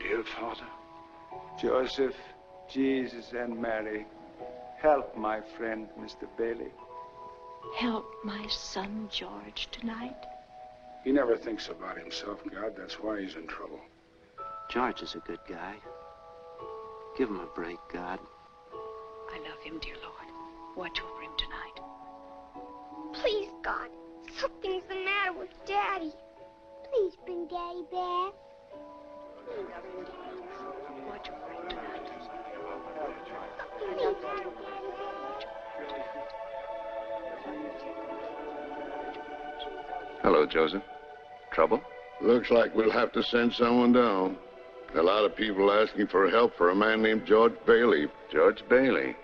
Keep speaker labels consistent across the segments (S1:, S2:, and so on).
S1: dear Father.
S2: Joseph, Jesus, and Mary, help my friend, Mr. Bailey.
S3: Help my son George tonight.
S1: He never thinks about himself, God. That's why he's in trouble.
S4: George is a good guy. Give him a break, God.
S3: I love him, dear Lord. Watch over him tonight.
S5: Please, God, something's the matter with Daddy. Please bring Daddy back.
S3: Watch over him tonight.
S5: I love Daddy.
S6: Hello, Joseph. Trouble?
S7: Looks like we'll have to send someone down. A lot of people asking for help for a man named George Bailey.
S6: George Bailey?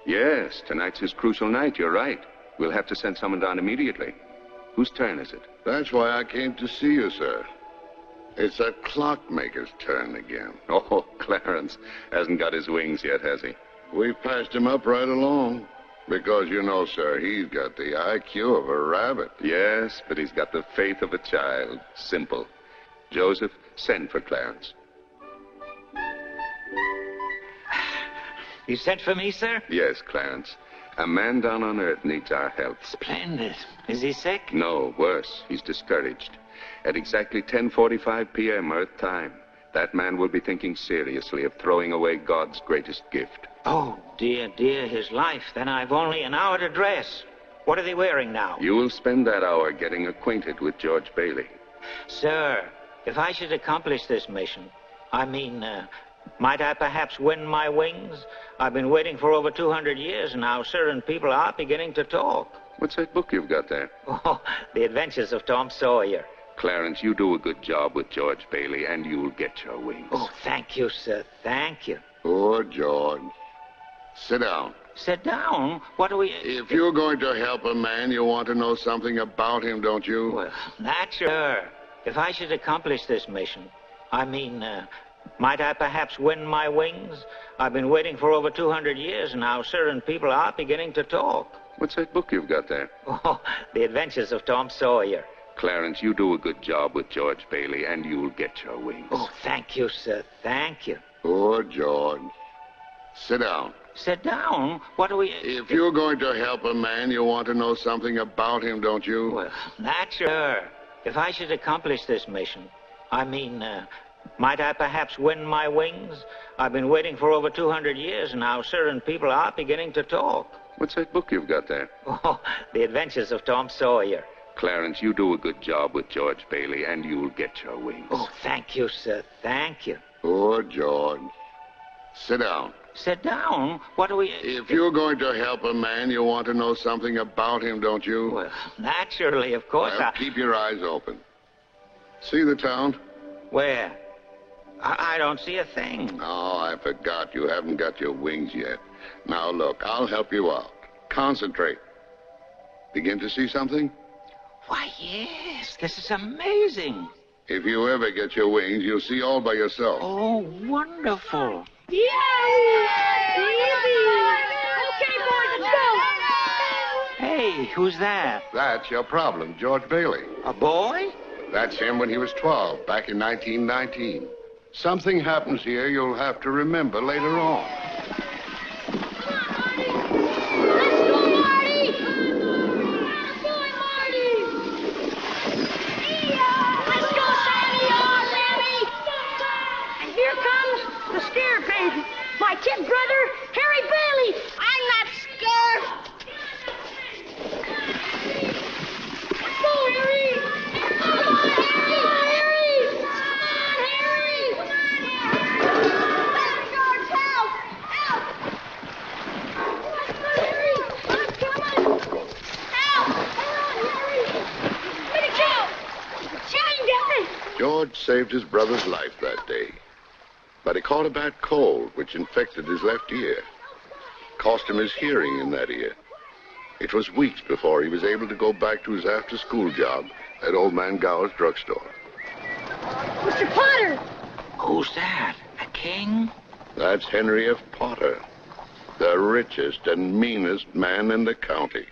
S6: Yes, tonight's his crucial night. You're right. We'll have to send someone down immediately. Whose turn is it?
S7: That's why I came to see you, sir. It's that clockmaker's turn again.
S6: Oh, Clarence hasn't got his wings yet, has he?
S7: We've passed him up right along. Because, you know, sir, he's got the IQ of a rabbit.
S6: Yes, but he's got the faith of a child. Simple. Joseph, send for Clarence.
S8: You sent for me, sir?
S6: Yes, Clarence. A man down on Earth needs our help.
S8: Splendid. Is he sick?
S6: No, worse. He's discouraged. At exactly 10:45 p.m. Earth time, that man will be thinking seriously of throwing away God's greatest gift.
S8: Oh, dear, dear, his life. Then I've only an hour to dress. What are they wearing now?
S6: You will spend that hour getting acquainted with George Bailey.
S8: Sir, if I should accomplish this mission, might I perhaps win my wings? I've been waiting for over 200 years now, sir, and people are beginning to talk.
S6: What's that book you've got there?
S8: Oh, The Adventures of Tom Sawyer.
S6: Clarence, you do a good job with George Bailey, and you'll get your wings.
S8: Oh, thank you, sir. Thank you.
S7: Poor George. Sit down.
S8: Sit down? What do we...
S7: If you're going to help a man, you want to know something about him, don't you?
S8: Well, naturally. Sir, if I should accomplish this mission, might I perhaps win my wings? I've been waiting for over 200 years now, sir, and people are beginning to talk.
S6: What's that book you've got there?
S8: Oh, The Adventures of Tom Sawyer.
S6: Clarence, you do a good job with George Bailey, and you'll get your wings.
S8: Oh, thank you, sir. Thank you.
S7: Poor George. Sit down.
S8: Sit down? What do we...
S7: If you're going to help a man, you want to know something about him, don't you?
S8: Well, naturally. Sir, if I should accomplish this mission, might I perhaps win my wings? I've been waiting for over 200 years now, sir, and people are beginning to talk.
S6: What's that book you've got there?
S8: Oh, The Adventures of Tom Sawyer.
S6: Clarence, you do a good job with George Bailey, and you'll get your wings.
S8: Oh, thank you, sir. Thank you.
S7: Poor George. Sit down.
S8: Sit down? What do we...
S7: If you're going to help a man, you want to know something about him, don't you?
S8: Well, naturally, of course.
S7: Well, keep your eyes open. See the town?
S8: Where? I don't see a thing.
S7: Oh, I forgot. You haven't got your wings yet. Now, look, I'll help you out. Concentrate. Begin to see something?
S8: Why, yes. This is amazing.
S7: If you ever get your wings, you'll see all by yourself.
S8: Oh, wonderful.
S5: Yay! Okay, boys, let's go.
S8: Hey, who's that?
S7: That's your problem, George Bailey.
S8: A boy?
S7: That's him when he was 12, back in 1919. Something happens here you'll have to remember later on.
S5: My kid brother, Harry Bailey. I'm not scared. Let's go, Harry. Come on, Harry. Come on, Harry. Come on, Harry. Let George help. Help. Come on, Harry. Come on. Help. Come on, Harry. Let it go. Shine, Daddy.
S7: George saved his brother's life that day. But he caught a bad cold, which infected his left ear. Cost him his hearing in that ear. It was weeks before he was able to go back to his after-school job at Old Man Gower's drugstore.
S5: Mr. Potter!
S8: Who's that? A king?
S7: That's Henry F. Potter, the richest and meanest man in the county.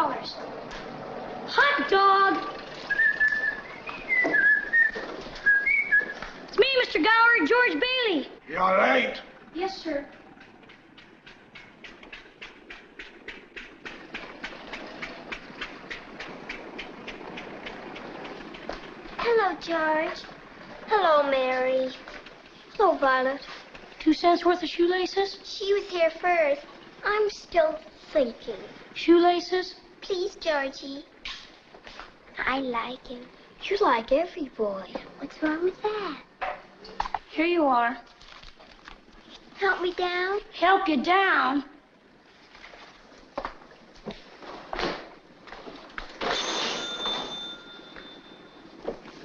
S5: Hot dog! It's me, Mr. Gower, George Bailey.
S1: You're late.
S5: Yes, sir.
S9: Hello, George. Hello, Mary. Hello, Violet.
S5: 2 cents worth of shoelaces?
S9: She was here first. I'm still thinking.
S5: Shoelaces?
S9: Please, Georgie. I like him. You like every boy. What's wrong with that?
S5: Here you are.
S9: Help me down?
S5: Help you down?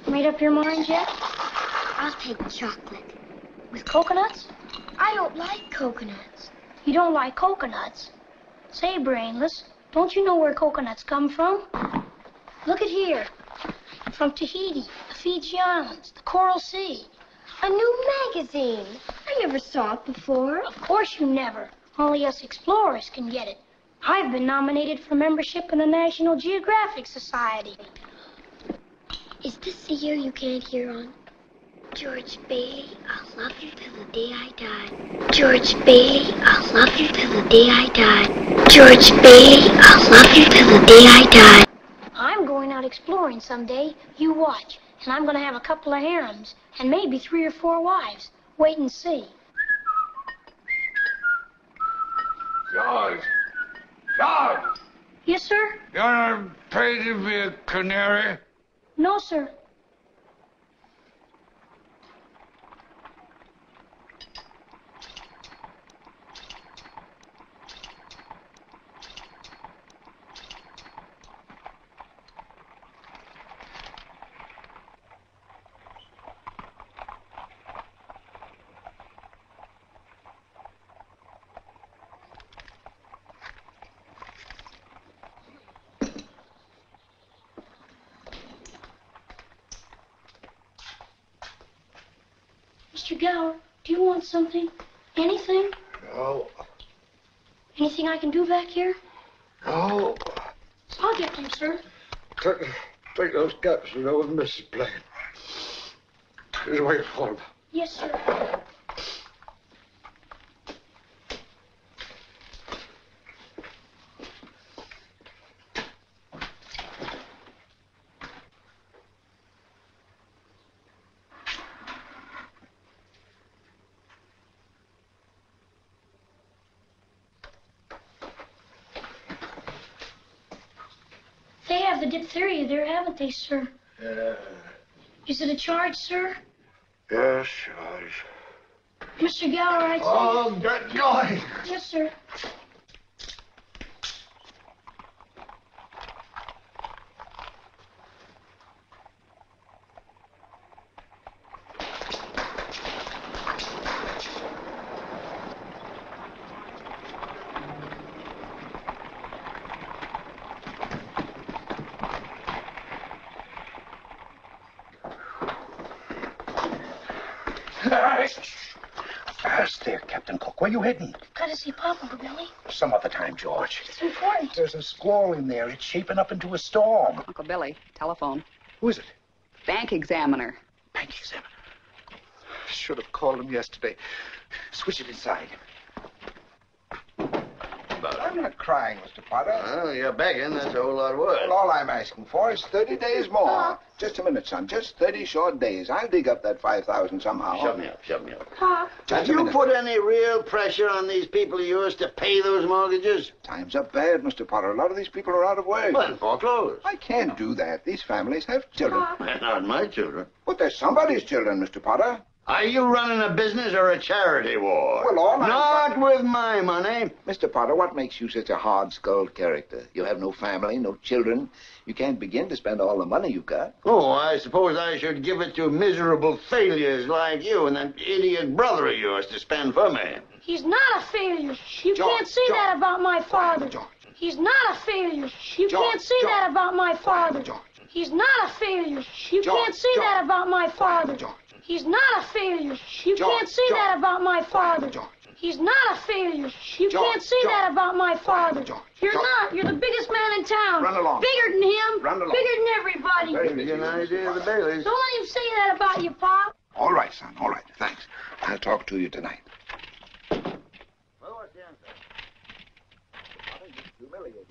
S5: Made up your mind yet?
S9: I'll take chocolate.
S5: With coconuts?
S9: I don't like coconuts.
S5: You don't like coconuts? Say, Brainless, don't you know where coconuts come from? Look at here. From Tahiti, the Fiji Islands, the Coral Sea.
S9: A new magazine. I never saw it before.
S5: Of course you never. Only us explorers can get it. I've been nominated for membership in the National Geographic Society.
S9: Is this the year you can't hear on? George Bailey, I'll love you till the day I die. George Bailey, I'll love you till the day I die. George Bailey, I'll love you till the day I die.
S5: I'm going out exploring someday. You watch. And I'm going to have a couple of harems. And maybe 3 or 4 wives. Wait and see.
S1: George. George.
S5: Yes, sir?
S1: You're not paid to be a canary.
S5: No, sir. Mr. Gower, do you want something? Anything?
S7: No.
S5: Anything I can do back here?
S7: No.
S5: I'll get them, sir.
S7: Take those cups and over to Mrs. Blaine. Just wait for them.
S5: Yes, sir. They have the diphtheria there, haven't they, sir?
S7: Yeah.
S5: Is it a charge, sir?
S7: Yes, George.
S5: Mr. Gower, I'd say...
S7: Oh, get going.
S5: Yes, sir.
S10: Fast there, Captain Cook. Where you heading?
S5: Gotta see Papa, Billy.
S10: Some other time, George.
S5: It's important.
S10: There's a squall in there. It's shaping up into a storm.
S11: Uncle Billy, telephone.
S10: Who is it?
S11: Bank examiner.
S10: Bank examiner. Should have called him yesterday. Switch it inside.
S12: I'm not crying, Mr. Potter.
S13: Well, you're begging. That's a whole lot of work.
S12: Well, all I'm asking for is 30 days more. Just a minute, son. Just 30 short days. I'll dig up that 5,000 somehow.
S13: Shut me up. Shut me up.
S5: Pa.
S13: Have you put any real pressure on these people of yours to pay those mortgages?
S12: Times are bad, Mr. Potter. A lot of these people are out of work.
S13: Well, foreclosed.
S12: I can't do that. These families have children.
S13: They're not my children.
S12: But they're somebody's children, Mr. Potter.
S13: Are you running a business or a charity war?
S12: Well, all
S13: Not with my money.
S12: Mr. Potter, what makes you such a hard-skulled character? You have no family, no children. You can't begin to spend all the money you've got.
S13: Oh, I suppose I should give it to miserable failures like you and that idiot brother of yours to spend for me.
S5: He's not a failure. You can't say that about my father.
S12: George.
S5: He's not a failure. You can't say that about my father. He's not a failure. You can't say that about my father. He's not a failure. You can't say that about my father. He's not a failure. You can't say that about my father. You're not. You're the biggest man in town.
S13: Run along.
S5: Bigger than him.
S13: Run along.
S5: Bigger than everybody.
S13: Very good. An idea of the Baileys.
S5: Don't let him say that about you, Pop.
S12: All right, son. All right. Thanks. I'll talk to you tonight.
S13: Well, what's the answer? I think it's humiliating.